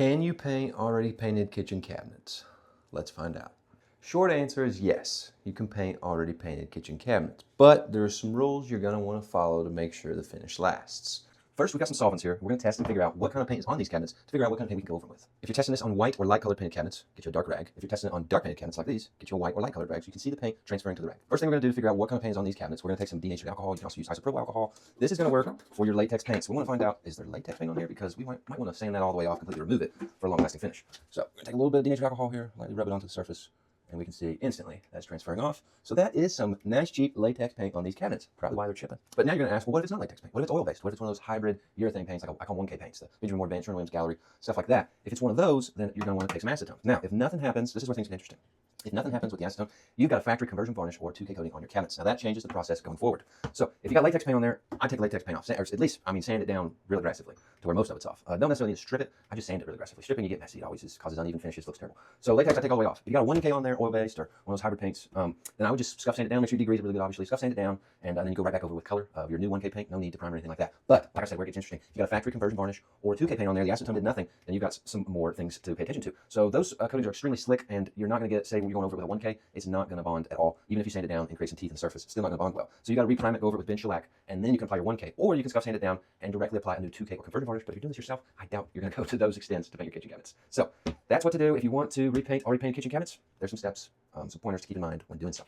Can you paint already painted kitchen cabinets? Let's find out. Short answer is yes, you can paint already painted kitchen cabinets, but there are some rules you're going to want to follow to make sure the finish lasts. First, we've got some solvents here. We're going to test and figure out what kind of paint is on these cabinets to figure out what kind of paint we can go over with. If you're testing this on white or light colored painted cabinets, get you a dark rag. If you're testing it on dark painted cabinets like these, get you a white or light colored rag so you can see the paint transferring to the rag. First thing we're going to do to figure out what kind of paint is on these cabinets, we're going to take some denatured alcohol. You can also use isopropyl alcohol. This is going to work for your latex paint. So we want to find out, is there latex paint on here? Because we might want to sand that all the way off, completely remove it for a long lasting finish. So we're going to take a little bit of denatured alcohol here, lightly rub it onto the surface, and we can see instantly that's transferring off. So that is some nice cheap latex paint on these cabinets, probably why they're chipping. But now you're gonna ask, well, what if it's not latex paint? What if it's oil-based? What if it's one of those hybrid urethane paints, like I call 1K paints, the Benjamin Moore Band, Sherwin-Williams Gallery, stuff like that? If it's one of those, then you're gonna wanna take some acetone. Now, if nothing happens, this is where things get interesting. If nothing happens with the acetone, you've got a factory conversion varnish or 2K coating on your cabinets. Now that changes the process going forward. So if you got latex paint on there, I take latex paint off, or at least, sand it down real aggressively to where most of it's off. Don't necessarily need to strip it, I just sand it really aggressively. Stripping, you get messy, it always causes uneven finishes, looks terrible. So latex, I take all the way off. If you got a 1K on there, oil-based, or one of those hybrid paints, then I would just scuff sand it down, make sure you degrease it really good, obviously. Scuff sand it down, and then you go right back over with color of your new 1K paint. No need to primer or anything like that. But like I said, where it gets interesting, if you got a factory conversion varnish or a 2K paint on there, the acetone did nothing, then you've got some more things to pay attention to. So those coatings are extremely slick, and you're not going to get, say, when you're going over it with a 1K, it's not going to bond at all. Even if you sand it down and create some teeth in the surface, it's still not going to bond well. So you got to reprime it, go over it with Ben Shellac, and then you can apply your 1K, or you can scuff sand it down and directly apply a new 2K or conversion varnish. But if you're doing this yourself, I doubt you're going to go to those extents to paint your kitchen cabinets. So that's what to do if you want to repaint already painted kitchen cabinets. There's some steps, some pointers to keep in mind when doing so.